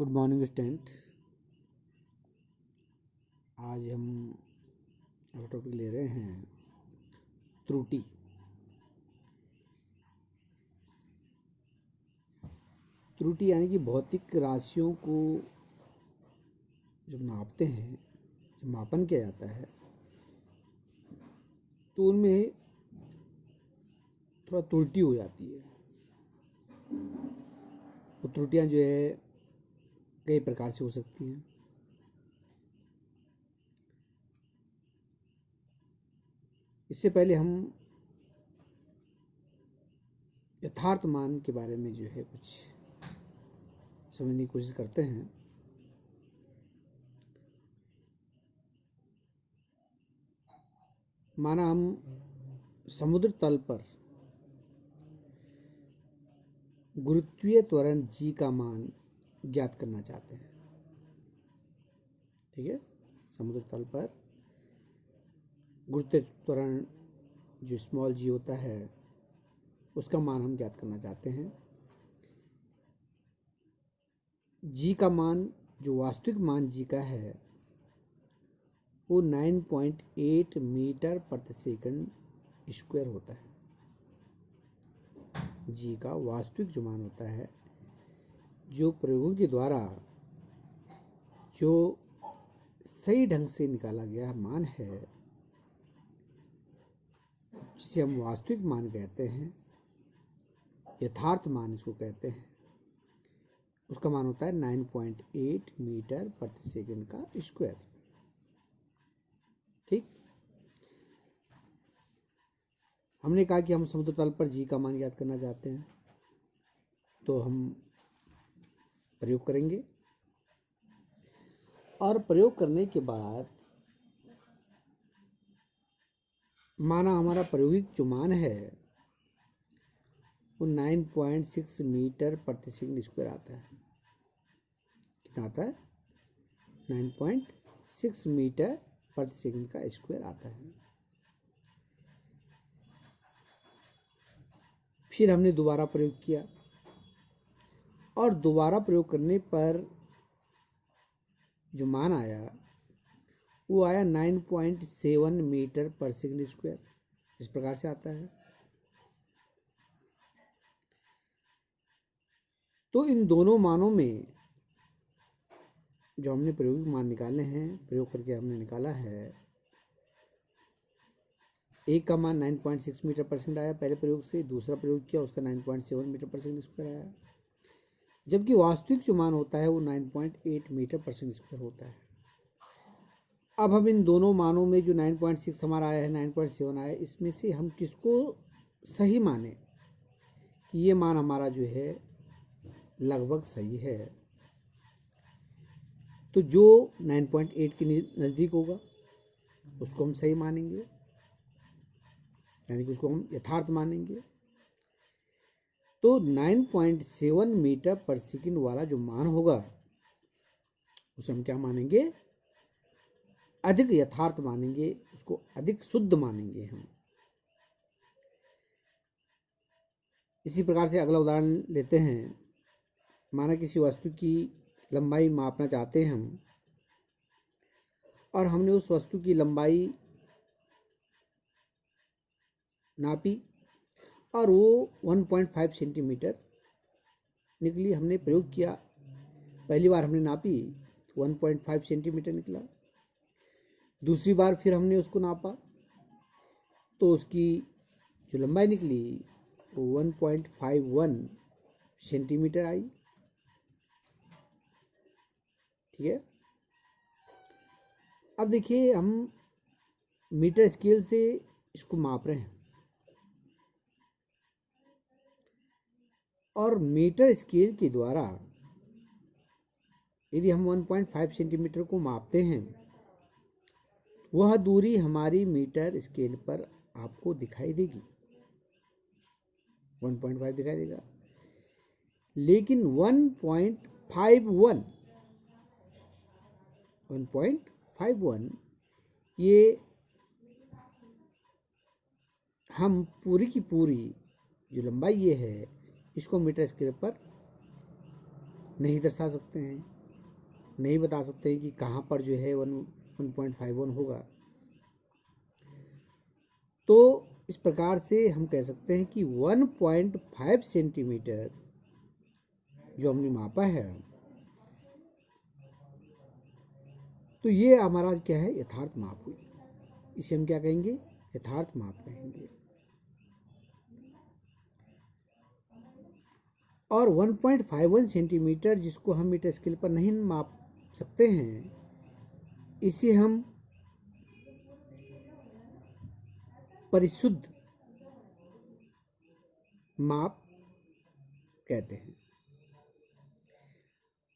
Good morning student. आज हम topic ले रहे हैं त्रुटि। त्रुटि यानी कि भौतिक राशियों को जब नापते हैं, जब मापन किया जाता है तो उनमें थोड़ा त्रुटि हो जाती है। वो त्रुटियां जो है कई प्रकार से हो सकती हैं। इससे पहले हम यथार्थ मान के बारे में जो है कुछ समझने की कोशिश करते हैं। माना हम समुद्र तल पर गुरुत्वीय त्वरण जी का मान ज्ञात करना चाहते हैं। ठीक है, समुद्र तल पर गुरुत्वीय त्वरण जो स्मॉल जी होता है उसका मान हम ज्ञात करना चाहते हैं। जी का मान जो वास्तविक मान जी का है वो 9.8 मीटर प्रति सेकंड स्क्वायर होता है। जी का वास्तविक जो मान होता है, जो प्रयोगों के द्वारा जो सही ढंग से निकाला गया मान है, जिसे हम वास्तविक मान कहते हैं, यथार्थ मान इसको कहते हैं, उसका मान होता है 9.8 मीटर प्रति सेकंड का स्क्वायर। ठीक, हमने कहा कि हम समुद्र तल पर जी का मान ज्ञात करना चाहते हैं, तो हम प्रयोग करेंगे और प्रयोग करने के बाद माना हमारा प्रायोगिक जो मान है वो 9.6 मीटर प्रति सेकंड स्क्वायर आता है। कितना आता है? 9.6 मीटर प्रति सेकंड का स्क्वायर आता है। फिर हमने दोबारा प्रयोग किया और दोबारा प्रयोग करने पर जो मान आया वो आया 9.7 मीटर पर सेकंड स्क्वायर। इस प्रकार से आता है। तो इन दोनों मानों में जो हमने प्रायोगिक मान निकाले हैं, प्रयोग करके हमने निकाला है, एक का मान 9.6 मीटर पर सेकंड आया पहले प्रयोग से, दूसरा प्रयोग किया उसका 9.7 मीटर पर सेकंड स्क्वायर आया, जबकि वास्तविक जो मान होता है वो 9.8 मीटर पर सेकंड स्क्वायर होता है। अब हम इन दोनों मानों में जो 9.6 हमारा आया है, 9.7 आया, इसमें से हम किसको सही माने कि ये मान हमारा जो है लगभग सही है, तो जो 9.8 के नज़दीक होगा उसको हम सही मानेंगे, यानी कि उसको हम यथार्थ मानेंगे। तो 9.7 मीटर पर सेकंड वाला जो मान होगा उसे हम क्या मानेंगे? अधिक यथार्थ मानेंगे, उसको अधिक शुद्ध मानेंगे हम। इसी प्रकार से अगला उदाहरण लेते हैं। माना किसी वस्तु की लंबाई मापना चाहते हैं हम, और हमने उस वस्तु की लंबाई नापी और वो 1.5 सेंटीमीटर निकली। हमने प्रयोग किया, पहली बार हमने नापी तो 1.5 सेंटीमीटर निकला। दूसरी बार फिर हमने उसको नापा तो उसकी जो लंबाई निकली वो 1.51 सेंटीमीटर आई। ठीक है, अब देखिए हम मीटर स्केल से इसको माप रहे हैं और मीटर स्केल के द्वारा यदि हम 1.5 सेंटीमीटर को मापते हैं, वह दूरी हमारी मीटर स्केल पर आपको दिखाई देगी, 1.5 दिखाई देगा। लेकिन 1.51 ये हम पूरी की पूरी जो लंबाई ये है इसको मीटर स्केल पर नहीं दर्शा सकते हैं, नहीं बता सकते हैं कि कहाँ पर जो है 1.51 होगा। तो इस प्रकार से हम कह सकते हैं कि 1.5 सेंटीमीटर जो हमने मापा है, तो ये हमारा क्या है, यथार्थ माप हुई। इसे हम क्या कहेंगे, यथार्थ माप कहेंगे। और 1.51 सेंटीमीटर जिसको हम मीटर स्केल पर नहीं माप सकते हैं, इसे हम परिशुद्ध माप कहते हैं।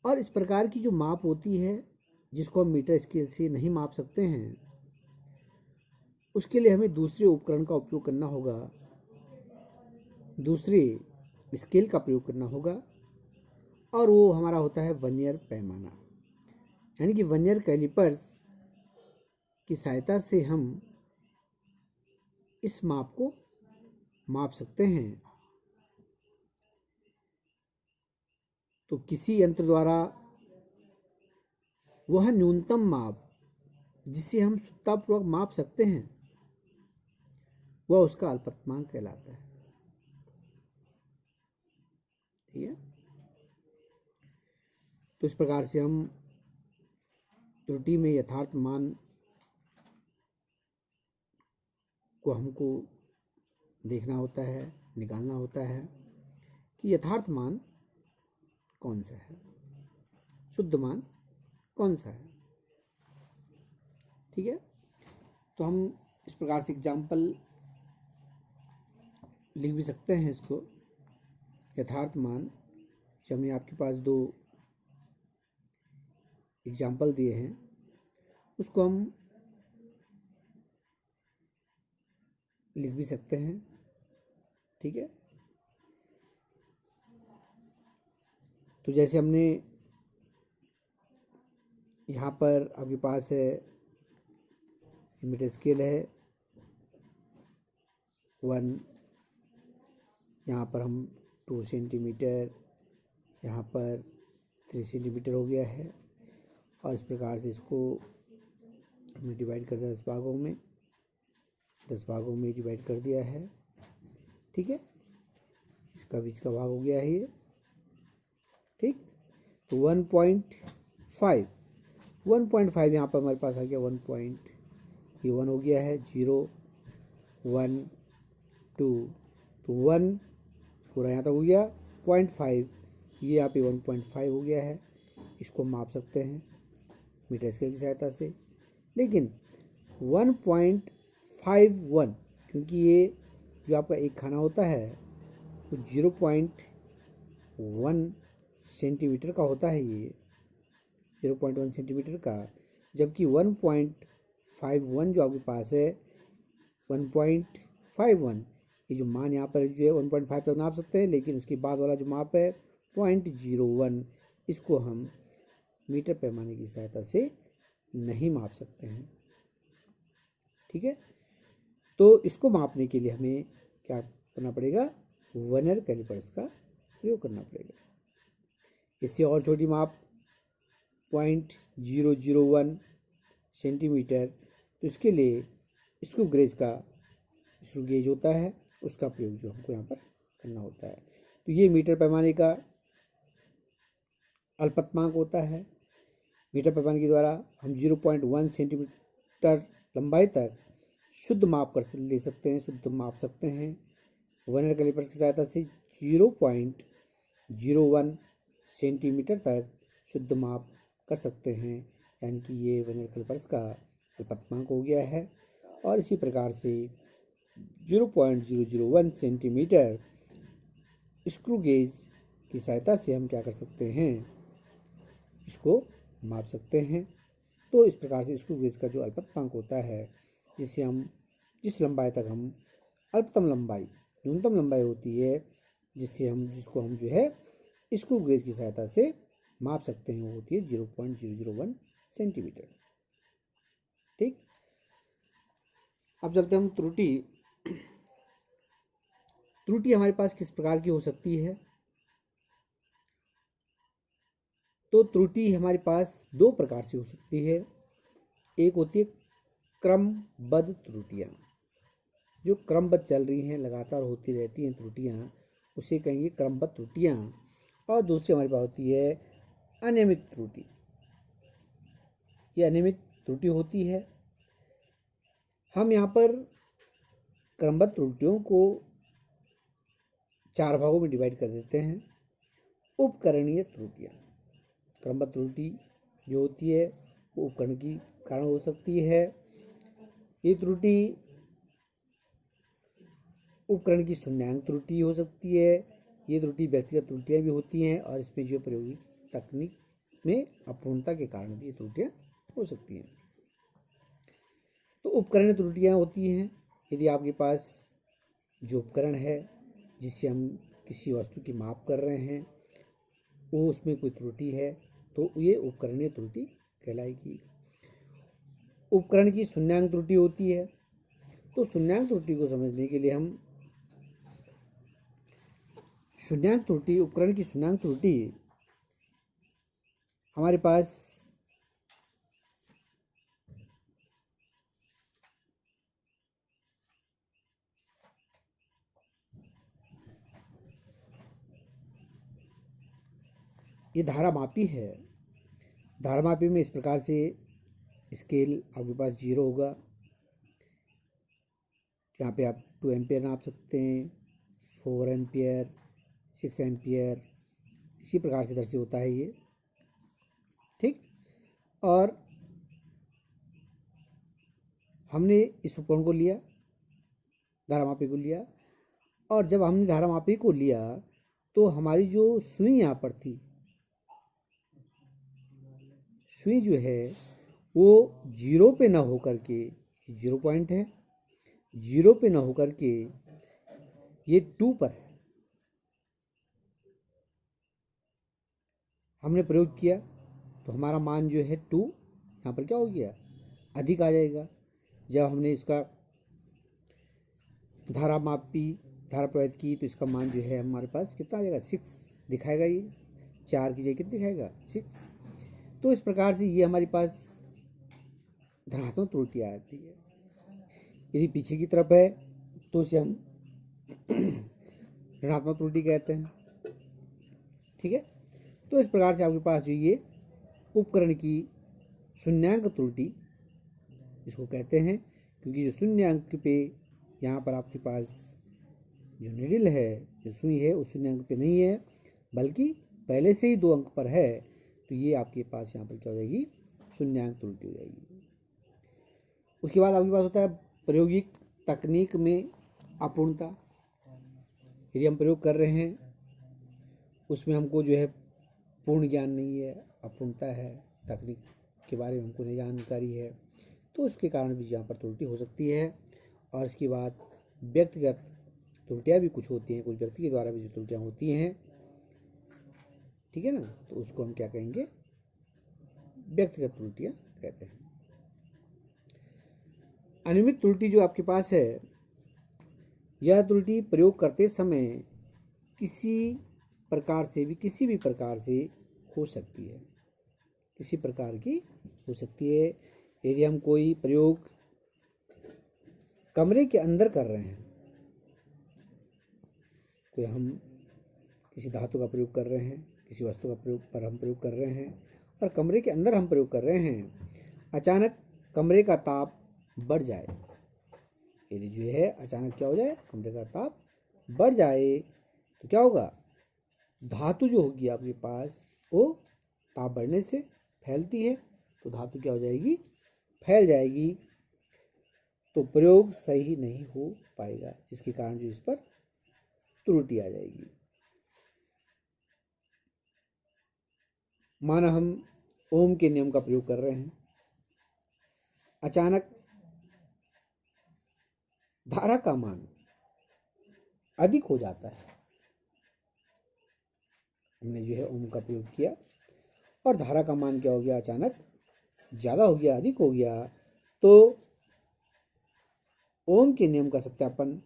और इस प्रकार की जो माप होती है जिसको हम मीटर स्केल से नहीं माप सकते हैं, उसके लिए हमें दूसरे उपकरण का उपयोग करना होगा, दूसरे स्केल का प्रयोग करना होगा, और वो हमारा होता है वर्नियर पैमाना। यानी कि वर्नियर कैलिपर्स की सहायता से हम इस माप को माप सकते हैं। तो किसी यंत्र द्वारा वह न्यूनतम माप जिसे हम शुद्धतापूर्वक माप सकते हैं, वह उसका अल्पतमांक कहलाता है। ठीक है। तो इस प्रकार से हम त्रुटि में यथार्थ मान को हमको देखना होता है, निकालना होता है कि यथार्थ मान कौन सा है, शुद्ध मान कौन सा है। ठीक है। तो हम इस प्रकार से एग्जाम्पल लिख भी सकते हैं इसको। यथार्थ मान, हमने आपके पास 2 एग्जाम्पल दिए हैं, उसको हम लिख भी सकते हैं। ठीक है। तो जैसे हमने यहाँ पर आपके पास है मीटर स्केल है 1, यहाँ पर हम 2 सेंटीमीटर, यहाँ पर 3 सेंटीमीटर हो गया है। और इस प्रकार से इसको हमने डिवाइड कर दिया 10 भागों में, 10 भागों में डिवाइड कर दिया है। ठीक है। इसका बीच का भाग हो गया है ये। ठीक। तो 1.5 यहाँ पर हमारे पास आ गया 1 हो गया है, 0 1 2, तो 1 पूरा यहाँ तक हो गया, 0.5 ये यहाँ पे 1.5 हो गया है। इसको माप सकते हैं मीटर स्केल की सहायता से। लेकिन 1.51, क्योंकि ये जो आपका एक खाना होता है वो 0.1 सेंटीमीटर का होता है, ये 0.1 सेंटीमीटर का, जबकि 1.51 जो आपके पास है 1.51, ये जो मान यहाँ पर जो है 1.5 तक नाप सकते हैं, लेकिन उसके बाद वाला जो माप है 0.01, इसको हम मीटर पैमाने की सहायता से नहीं माप सकते हैं। ठीक है। तो इसको मापने के लिए हमें क्या करना पड़ेगा, वर्नियर कैलिपर्स का प्रयोग करना पड़ेगा। इससे और छोटी माप 0.001 सेंटीमीटर, तो इसके लिए स्क्रू गेज होता है, उसका प्रयोग जो हमको यहाँ पर करना होता है। तो ये मीटर पैमाने का अल्पतमांक होता है। मीटर पैमाने के द्वारा हम 0.1 सेंटीमीटर लंबाई तक शुद्ध माप ले सकते हैं, शुद्ध माप सकते हैं। वर्नियर कैलिपर्स की सहायता से 0.01 सेंटीमीटर तक शुद्ध माप कर सकते हैं, यानी कि ये वर्नियर कैलिपर्स का अल्पतमांक हो गया है। और इसी प्रकार से 0.001 सेंटीमीटर स्क्रू गेज की सहायता से हम क्या कर सकते हैं, इसको माप सकते हैं। तो इस प्रकार से स्क्रू गेज का जो अल्पतमांक होता है, जिसे हम जिस लंबाई तक हम न्यूनतम लंबाई होती है, जिसको हम जो है स्क्रू गेज की सहायता से माप सकते हैं, वो होती है 0.001 सेंटीमीटर। ठीक। अब चलते हम त्रुटि हमारे पास किस प्रकार की हो सकती है। तो त्रुटि हमारे पास दो प्रकार से हो सकती है। एक होती है क्रमबद्ध त्रुटियाँ, जो क्रमबद्ध चल रही हैं, लगातार होती रहती हैं त्रुटियाँ, उसे कहेंगे क्रमबद्ध त्रुटियाँ। और दूसरी हमारे पास होती है अनियमित त्रुटि। ये अनियमित त्रुटि होती है। हम यहाँ पर क्रमबद्ध त्रुटियों को चार भागों में डिवाइड कर देते हैं। उपकरणीय त्रुटियाँ, क्रमबद्ध त्रुटि जो होती है वो उपकरण की कारण हो सकती है। ये त्रुटि उपकरण की शून्यांक त्रुटि हो सकती है। ये त्रुटि व्यक्तिगत त्रुटियाँ भी होती हैं और इसमें जो प्रयोगी तकनीक में अपूर्णता के कारण भी ये त्रुटियाँ हो सकती हैं। तो उपकरणीय त्रुटियाँ होती हैं यदि आपके पास जो उपकरण है जिससे हम किसी वस्तु की माप कर रहे हैं वो उसमें कोई त्रुटि है तो ये उपकरणीय त्रुटि कहलाएगी। उपकरण की शून्यांक त्रुटि होती है। तो शून्यांक त्रुटि को समझने के लिए हम शून्यांक त्रुटि, उपकरण की शून्यांक त्रुटि हमारे पास ये धारामापी है। धारामापी में इस प्रकार से स्केल आपके पास 0 होगा। यहाँ पे आप 2 एम्पियर नाप सकते हैं, 4 एम्पियर, 6 एम्पियर, इसी प्रकार से दर्शित होता है ये, ठीक। और हमने इस उपकरण को लिया, धारामापी को लिया, और जब हमने धारामापी को लिया तो हमारी जो सुई यहाँ पर थी, सुई जो है वो 0 पे ना होकर के, 0 पॉइंट है, 0 पे ना होकर के ये 2 पर है। हमने प्रयोग किया तो हमारा मान जो है 2 यहाँ पर क्या हो गया, अधिक आ जाएगा। जब हमने इसका धारा प्रयोग की तो इसका मान जो है हमारे पास कितना आ जाएगा, 6 दिखाएगा। ये 4 की जगह कितना दिखाएगा, 6। तो इस प्रकार से ये हमारे पास धनात्मक त्रुटि आती है। यदि पीछे की तरफ है तो इसे हम ऋणात्मक त्रुटि कहते हैं, ठीक है। तो इस प्रकार से आपके पास जो ये उपकरण की शून्यांक त्रुटि इसको कहते हैं, क्योंकि जो शून्यांक पे यहाँ पर आपके पास जो निडिल है, जो सुई है, उस शून्यांक पे नहीं है बल्कि पहले से ही 2 अंक पर है, तो ये आपके पास यहाँ पर क्या हो जाएगी, शून्यांक त्रुटि हो जाएगी। उसके बाद आपके पास होता है प्रायोगिक तकनीक में अपूर्णता। यदि हम प्रयोग कर रहे हैं उसमें हमको जो है पूर्ण ज्ञान नहीं है, अपूर्णता है, तकनीक के बारे में हमको नहीं जानकारी है, तो उसके कारण भी यहाँ पर त्रुटि हो सकती है। और इसके बाद व्यक्तिगत त्रुटियाँ भी कुछ होती हैं, कुछ व्यक्ति के द्वारा भी जो त्रुटियाँ होती हैं, ठीक है ना, तो उसको हम क्या कहेंगे, व्यक्तिगत त्रुटियाँ कहते हैं। अनियमित त्रुटि जो आपके पास है, यह त्रुटि प्रयोग करते समय किसी भी प्रकार से हो सकती है, किसी प्रकार की हो सकती है। यदि हम कोई प्रयोग कमरे के अंदर कर रहे हैं, कोई हम किसी धातु का प्रयोग कर रहे हैं, किसी वस्तु का प्रयोग कर रहे हैं और कमरे के अंदर हम प्रयोग कर रहे हैं, अचानक कमरे का ताप बढ़ जाए, यदि जो है अचानक क्या हो जाए, कमरे का ताप बढ़ जाए, तो क्या होगा, धातु जो होगी आपके पास वो ताप बढ़ने से फैलती है, तो धातु क्या हो जाएगी, फैल जाएगी, तो प्रयोग सही नहीं हो पाएगा, जिसके कारण जो इस पर त्रुटि आ जाएगी। माना हम ओम के नियम का प्रयोग कर रहे हैं, अचानक धारा का मान अधिक हो जाता है, हमने जो है ओम का प्रयोग किया और धारा का मान क्या हो गया, अचानक ज़्यादा हो गया, अधिक हो गया, तो ओम के नियम का सत्यापन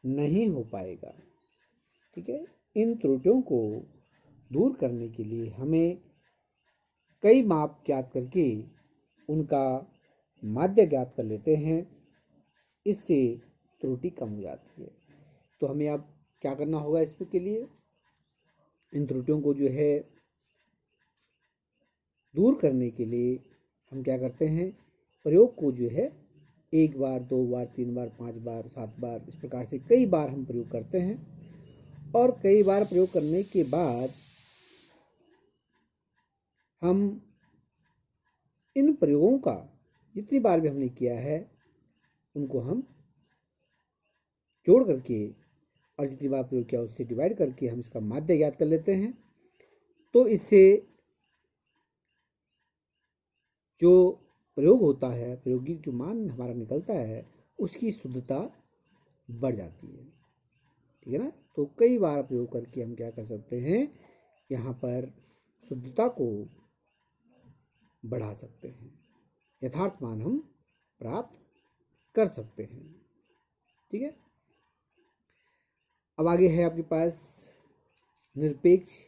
नहीं हो पाएगा, ठीक है। इन त्रुटियों को दूर करने के लिए हमें कई माप ज्ञात करके उनका माध्य ज्ञात कर लेते हैं, इससे त्रुटि कम हो जाती है। तो हमें अब क्या करना होगा इसके लिए, इन त्रुटियों को जो है दूर करने के लिए हम क्या करते हैं, प्रयोग को जो है 1 बार 2 बार 3 बार 5 बार 7 बार इस प्रकार से कई बार हम प्रयोग करते हैं। और कई बार प्रयोग करने के बाद हम इन प्रयोगों का जितनी बार भी हमने किया है उनको हम जोड़ करके और जितनी बार प्रयोग किया उससे डिवाइड करके हम इसका माध्य ज्ञात कर लेते हैं। तो इससे जो प्रयोग होता है, प्रायोगिक जो मान हमारा निकलता है, उसकी शुद्धता बढ़ जाती है। ठीक है ना। तो कई बार प्रयोग करके हम क्या कर सकते हैं, यहाँ पर शुद्धता को बढ़ा सकते हैं, यथार्थ मान हम प्राप्त कर सकते हैं। ठीक है। अब आगे है आपके पास निरपेक्ष